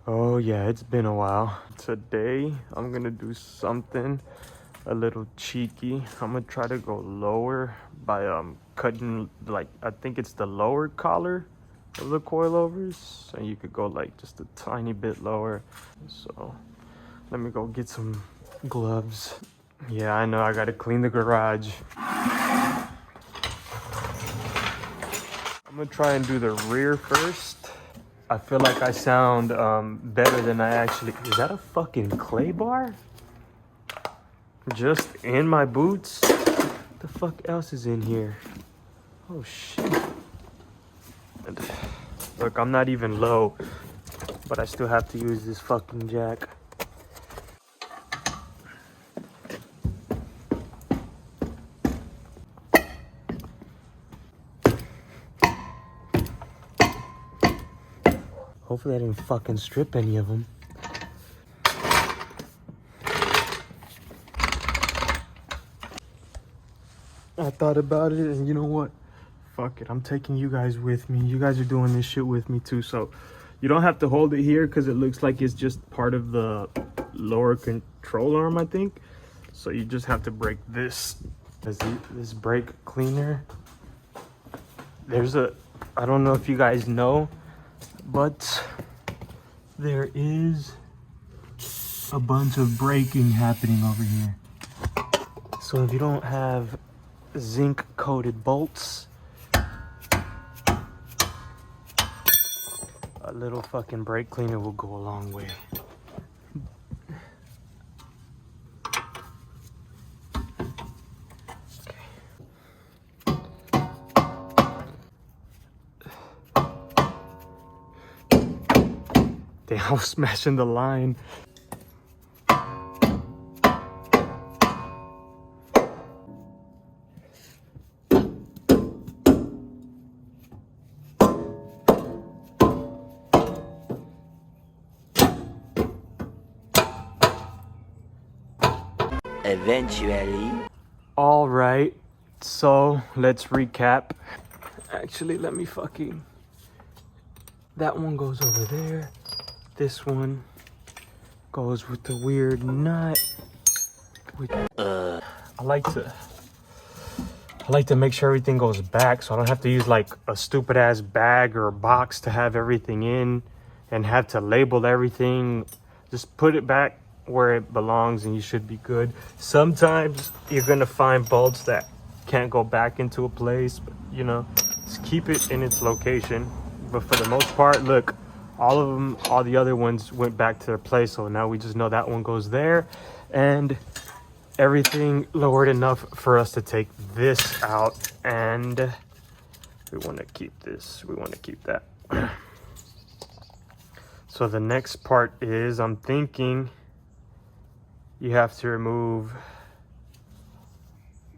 Oh yeah, it's been a while. Today I'm gonna do something a little cheeky. I'm gonna try to go lower by cutting, like, I think it's the lower collar of the coilovers, and you could go like just a tiny bit lower. So let me go get some gloves. Yeah, I know I gotta clean the garage. I'm gonna try and do the rear first. I feel like I sound better than I actually. Is that a fucking clay bar? Just in my boots? What the fuck else is in here? Oh shit. Look, I'm not even low, but I still have to use this fucking jack. Hopefully I didn't fucking strip any of them. I thought about it, and you know what? Fuck it, I'm taking you guys with me. You guys are doing this shit with me too, so you don't have to hold it here because it looks like it's just part of the lower control arm, I think. So you just have to break this. This brake cleaner. I don't know if you guys know, but there is a bunch of braking happening over here. So if you don't have zinc coated bolts, a little fucking brake cleaner will go a long way. Damn, I was smashing the line. Eventually. All right, so let's recap. Actually, let me fucking. That one goes over there. This one goes with the weird nut. I like to make sure everything goes back, so I don't have to use like a stupid ass bag or a box to have everything in and have to label everything. Just put it back where it belongs and you should be good. Sometimes you're gonna find bolts that can't go back into a place, but you know, just keep it in its location. But for the most part, look, all of them, all the other ones went back to their place, so now we just know that one goes there, and everything lowered enough for us to take this out, and we want to keep this, we want to keep that. So the next part is, I'm thinking you have to remove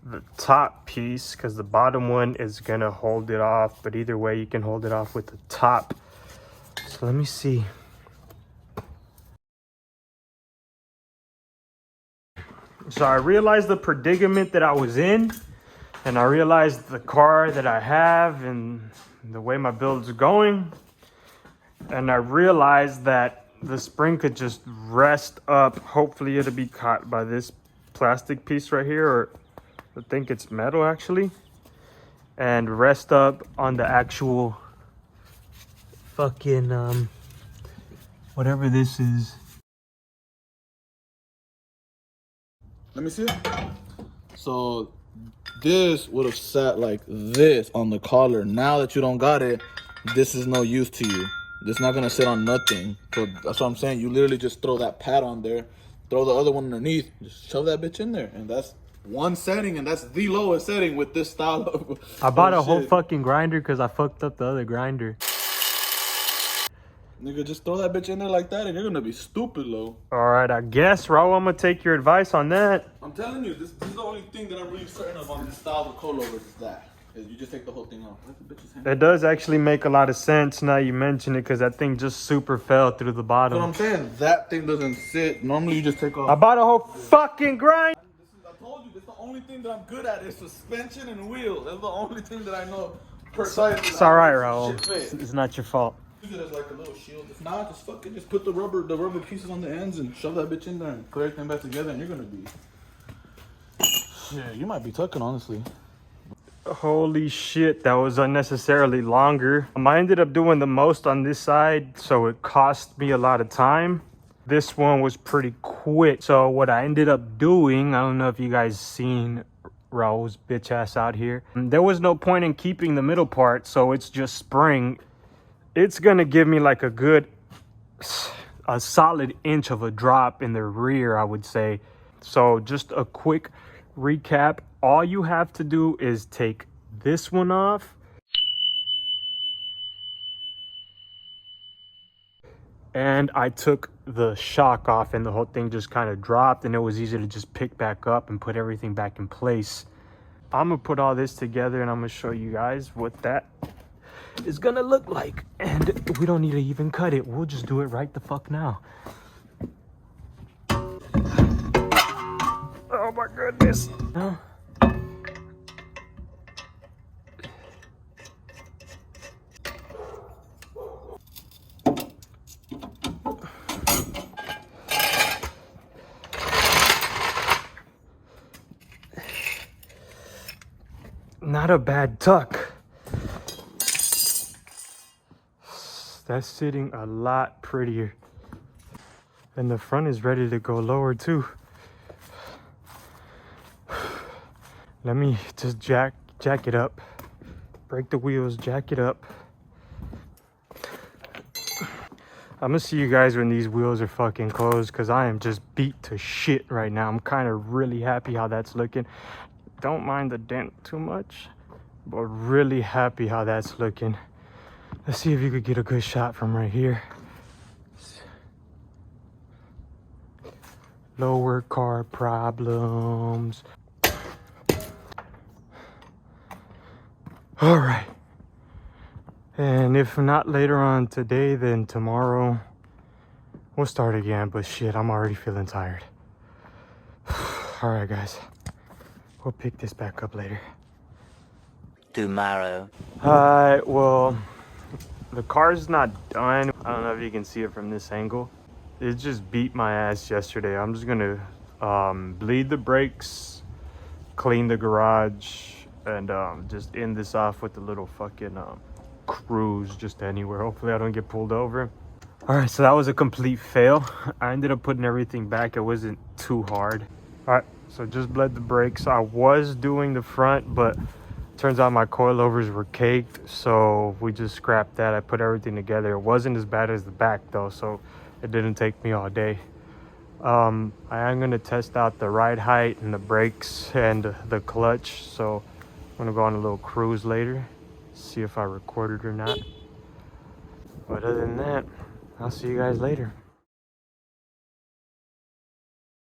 the top piece because the bottom one is gonna hold it off, but either way you can hold it off with the top. So let me see. So I realized the predicament that I was in, and I realized the car that I have and the way my build's going, and I realized that the spring could just rest up. Hopefully it'll be caught by this plastic piece right here, or I think it's metal actually, and rest up on the actual fucking whatever this is. Let me see it. So this would have sat like this on the collar. Now that you don't got it, this is no use to you. This is not gonna sit on nothing. So that's what I'm saying. You literally just throw that pad on there, throw the other one underneath, just shove that bitch in there, and that's one setting, and that's the lowest setting with this style of. I bought a whole fucking grinder because I fucked up the other grinder. Nigga, just throw that bitch in there like that, and you're gonna be stupid low. All right, I guess, Raul, I'm gonna take your advice on that. I'm telling you, this is the only thing that I'm really certain of on this style of coilovers is that. Is you just take the whole thing off. It does actually make a lot of sense now you mention it, because that thing just super fell through the bottom. But I'm saying, that thing doesn't sit. Normally you just take off. I bought a whole fucking grind. I told you, that's the only thing that I'm good at is suspension and wheel. That's the only thing that I know precisely. It's all right, Raul. It's not your fault. Use it as like a little shield. If not, just fucking just put the rubber pieces on the ends and shove that bitch in there and put everything back together, and you're gonna be. Yeah, you might be tucking, honestly. Holy shit, that was unnecessarily longer. I ended up doing the most on this side, so it cost me a lot of time. This one was pretty quick. So what I ended up doing, I don't know if you guys seen Raul's bitch ass out here. There was no point in keeping the middle part, so it's just spring. It's gonna give me like a solid inch of a drop in the rear, I would say. So just a quick recap. All you have to do is take this one off. And I took the shock off and the whole thing just kind of dropped, and it was easy to just pick back up and put everything back in place. I'm gonna put all this together and I'm gonna show you guys what that is gonna look like. And we don't need to even cut it. We'll just do it right the fuck now. Oh my goodness. No. Not a bad tuck. That's sitting a lot prettier. And the front is ready to go lower too. Let me just jack it up. Break the wheels, jack it up. I'm gonna see you guys when these wheels are fucking closed, because I am just beat to shit right now. I'm kind of really happy how that's looking. Don't mind the dent too much, but really happy how that's looking. Let's see if you could get a good shot from right here. Lower car problems. All right. And if not later on today, then tomorrow we'll start again. But shit, I'm already feeling tired. All right, guys. We'll pick this back up later. Tomorrow. Alright, well, the car's not done. I don't know if you can see it from this angle. It just beat my ass yesterday. I'm just gonna bleed the brakes, clean the garage, and just end this off with a little fucking cruise just anywhere. Hopefully I don't get pulled over. All right, so that was a complete fail. I ended up putting everything back. It wasn't too hard. All right, so just bled the brakes. I was doing the front, but turns out my coilovers were caked, so we just scrapped that. I put everything together. It wasn't as bad as the back though, so it didn't take me all day. I am gonna test out the ride height and the brakes and the clutch, so I'm gonna go on a little cruise later, see if I recorded or not. But other than that, I'll see you guys later.